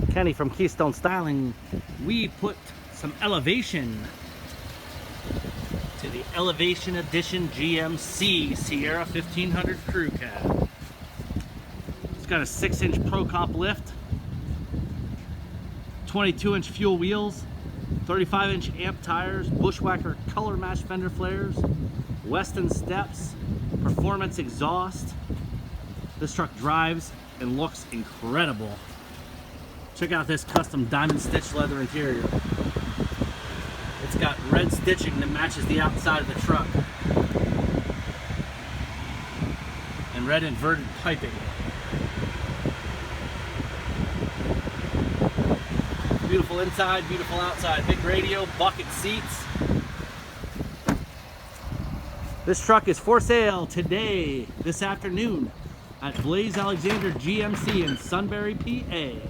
Kenny from Keystone Styling. We put some elevation to the Elevation Edition GMC Sierra 1500 Crew Cab. It's got a 6-inch Pro Comp lift, 22-inch fuel wheels, 35-inch amp tires, Bushwhacker color match fender flares, Weston steps, performance exhaust. This truck drives and looks incredible. Check out this custom diamond stitch leather interior. It's got red stitching that matches the outside of the truck, and red inverted piping. Beautiful inside, beautiful outside. Big radio, bucket seats. This truck is for sale today, this afternoon, at Blaze Alexander GMC in Sunbury, PA.